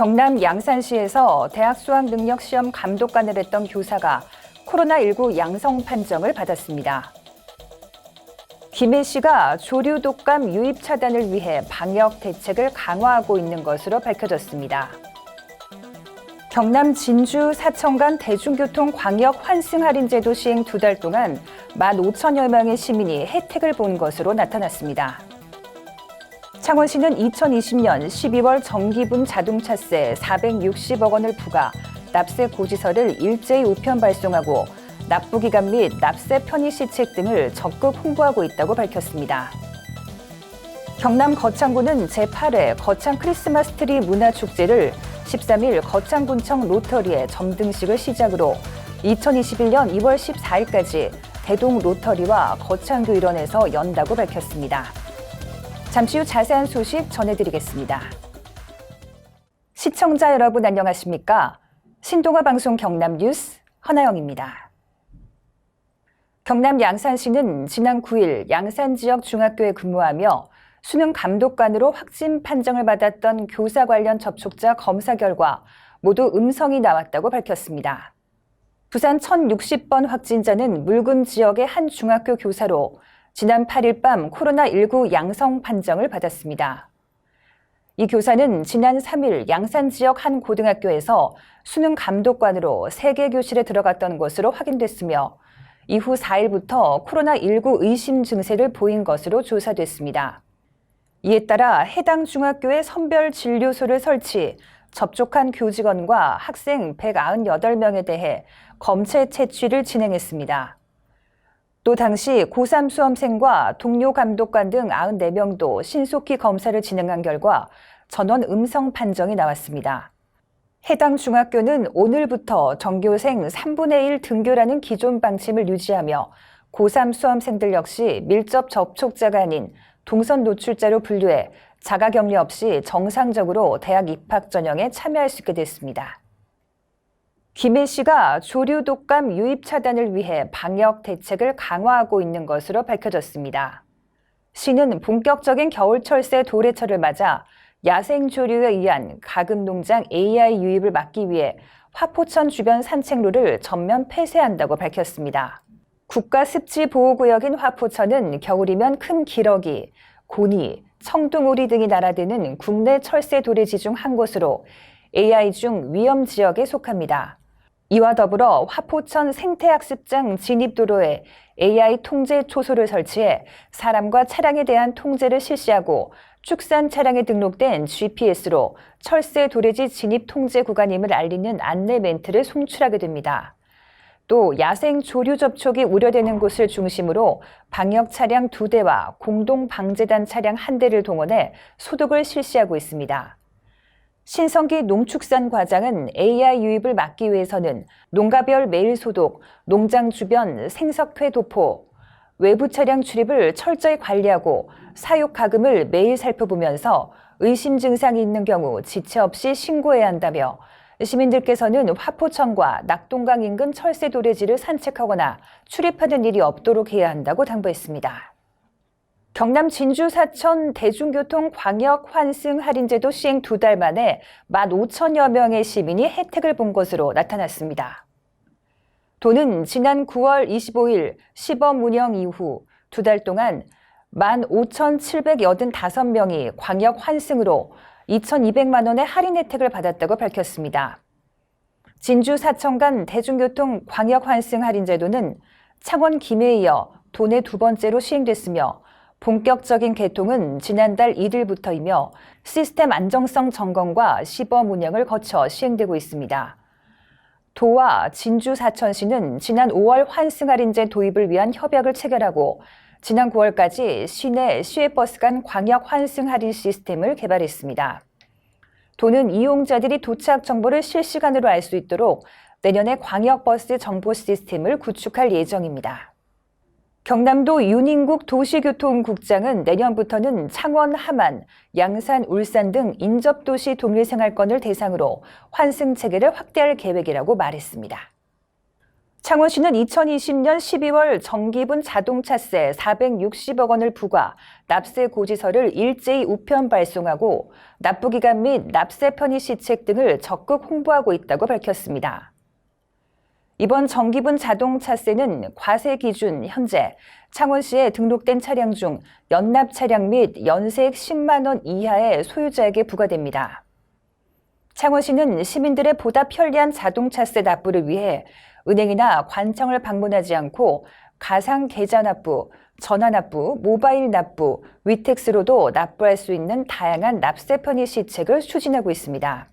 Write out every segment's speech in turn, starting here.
경남 양산시에서 대학 수학능력시험 감독관을 했던 교사가 코로나19 양성 판정을 받았습니다. 김해 씨가 조류 독감 유입 차단을 위해 방역 대책을 강화하고 있는 것으로 밝혀졌습니다. 경남 진주 사천 간 대중교통 광역 환승 할인 제도 시행 2달 동안 15,000여 명의 시민이 혜택을 본 것으로 나타났습니다. 창원시는 2020년 12월 정기분 자동차세 460억 원을 부과 납세 고지서를 일제히 우편 발송하고 납부기간 및 납세 편의 시책 등을 적극 홍보하고 있다고 밝혔습니다. 경남 거창군은 제8회 거창 크리스마스 트리 문화축제를 13일 거창군청 로터리의 점등식을 시작으로 2021년 2월 14일까지 대동 로터리와 거창교 일원에서 연다고 밝혔습니다. 잠시 후 자세한 소식 전해드리겠습니다. 시청자 여러분 안녕하십니까? 신동아 방송 경남 뉴스 허나영입니다. 경남 양산시는 지난 9일 양산 지역 중학교에 근무하며 수능 감독관으로 확진 판정을 받았던 교사 관련 접촉자 검사 결과 모두 음성이 나왔다고 밝혔습니다. 부산 1060번 확진자는 물군 지역의 한 중학교 교사로 지난 8일 밤 코로나19 양성 판정을 받았습니다. 이 교사는 지난 3일 양산 지역 한 고등학교에서 수능 감독관으로 3개 교실에 들어갔던 것으로 확인됐으며 이후 4일부터 코로나19 의심 증세를 보인 것으로 조사됐습니다. 이에 따라 해당 중학교에 선별 진료소를 설치, 접촉한 교직원과 학생 198명에 대해 검체 채취를 진행했습니다. 또 당시 고3 수험생과 동료 감독관 등 94명도 신속히 검사를 진행한 결과 전원 음성 판정이 나왔습니다. 해당 중학교는 오늘부터 전교생 3분의 1 등교라는 기존 방침을 유지하며 고3 수험생들 역시 밀접 접촉자가 아닌 동선 노출자로 분류해 자가격리 없이 정상적으로 대학 입학 전형에 참여할 수 있게 됐습니다. 김해 씨가 조류 독감 유입 차단을 위해 방역 대책을 강화하고 있는 것으로 밝혀졌습니다. 시는 본격적인 겨울철새 도래철을 맞아 야생 조류에 의한 가금농장 AI 유입을 막기 위해 화포천 주변 산책로를 전면 폐쇄한다고 밝혔습니다. 국가습지보호구역인 화포천은 겨울이면 큰 기러기, 고니, 청둥오리 등이 날아드는 국내 철새 도래지 중 한 곳으로 AI 중 위험 지역에 속합니다. 이와 더불어 화포천 생태학습장 진입도로에 AI 통제 초소를 설치해 사람과 차량에 대한 통제를 실시하고 축산 차량에 등록된 GPS로 철새 도래지 진입 통제 구간임을 알리는 안내 멘트를 송출하게 됩니다. 또 야생 조류 접촉이 우려되는 곳을 중심으로 방역 차량 2대와 공동 방재단 차량 1대를 동원해 소독을 실시하고 있습니다. 신성기 농축산과장은 AI 유입을 막기 위해서는 농가별 매일 소독, 농장 주변 생석회 도포, 외부 차량 출입을 철저히 관리하고 사육 가금을 매일 살펴보면서 의심 증상이 있는 경우 지체 없이 신고해야 한다며 시민들께서는 화포천과 낙동강 인근 철새 도래지를 산책하거나 출입하는 일이 없도록 해야 한다고 당부했습니다. 경남 진주 사천 대중교통 광역 환승 할인제도 시행 2달 만에 15,000여 명의 시민이 혜택을 본 것으로 나타났습니다. 도는 지난 9월 25일 시범 운영 이후 2달 동안 15,785명이 광역 환승으로 2,200만 원의 할인 혜택을 받았다고 밝혔습니다. 진주 사천 간 대중교통 광역 환승 할인 제도는 창원 김해에 이어 도내 2번째로 시행됐으며 본격적인 개통은 지난달 1일부터이며 시스템 안정성 점검과 시범 운영을 거쳐 시행되고 있습니다. 도와 진주 사천시는 지난 5월 환승 할인제 도입을 위한 협약을 체결하고 지난 9월까지 시내 시외버스 간 광역 환승 할인 시스템을 개발했습니다. 도는 이용자들이 도착 정보를 실시간으로 알 수 있도록 내년에 광역버스 정보 시스템을 구축할 예정입니다. 경남도 윤인국 도시교통국장은 내년부터는 창원, 함안, 양산, 울산 등 인접도시 동일생활권을 대상으로 환승 체계를 확대할 계획이라고 말했습니다. 창원시는 2020년 12월 정기분 자동차세 460억 원을 부과 납세 고지서를 일제히 우편 발송하고 납부기간 및 납세 편의 시책 등을 적극 홍보하고 있다고 밝혔습니다. 이번 정기분 자동차세는 과세 기준 현재 창원시에 등록된 차량 중 연납 차량 및 연세액 10만 원 이하의 소유자에게 부과됩니다. 창원시는 시민들의 보다 편리한 자동차세 납부를 위해 은행이나 관청을 방문하지 않고 가상 계좌 납부, 전화 납부, 모바일 납부, 위택스로도 납부할 수 있는 다양한 납세 편의 시책을 추진하고 있습니다.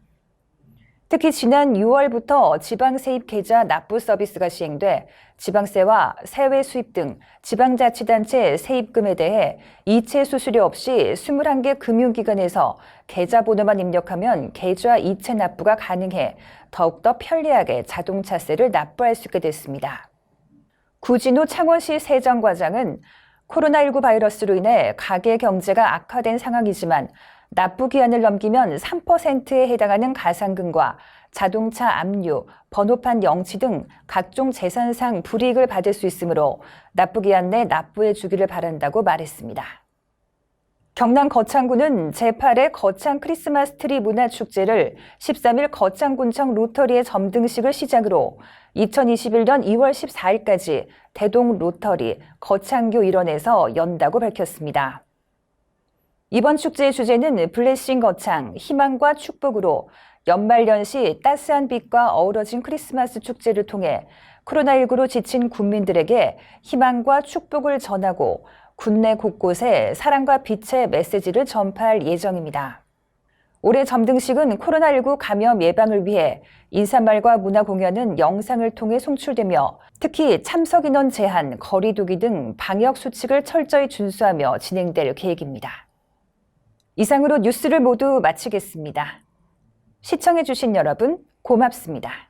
특히 지난 6월부터 지방세입 계좌 납부 서비스가 시행돼 지방세와 세외 수입 등 지방자치단체 세입금에 대해 이체 수수료 없이 21개 금융기관에서 계좌번호만 입력하면 계좌 이체 납부가 가능해 더욱더 편리하게 자동차세를 납부할 수 있게 됐습니다. 구진우 창원시 세정과장은 코로나19 바이러스로 인해 가계 경제가 악화된 상황이지만 납부 기한을 넘기면 3%에 해당하는 가상금과 자동차 압류, 번호판 영치 등 각종 재산상 불이익을 받을 수 있으므로 납부 기한 내 납부해 주기를 바란다고 말했습니다. 경남 거창군은 제8회 거창 크리스마스 트리 문화축제를 13일 거창군청 로터리의 점등식을 시작으로 2021년 2월 14일까지 대동 로터리 거창교 일원에서 연다고 밝혔습니다. 이번 축제의 주제는 블레싱 거창, 희망과 축복으로 연말연시 따스한 빛과 어우러진 크리스마스 축제를 통해 코로나19로 지친 국민들에게 희망과 축복을 전하고 국내 곳곳에 사랑과 빛의 메시지를 전파할 예정입니다. 올해 점등식은 코로나19 감염 예방을 위해 인사말과 문화 공연은 영상을 통해 송출되며 특히 참석 인원 제한, 거리 두기 등 방역 수칙을 철저히 준수하며 진행될 계획입니다. 이상으로 뉴스를 모두 마치겠습니다. 시청해주신 여러분 고맙습니다.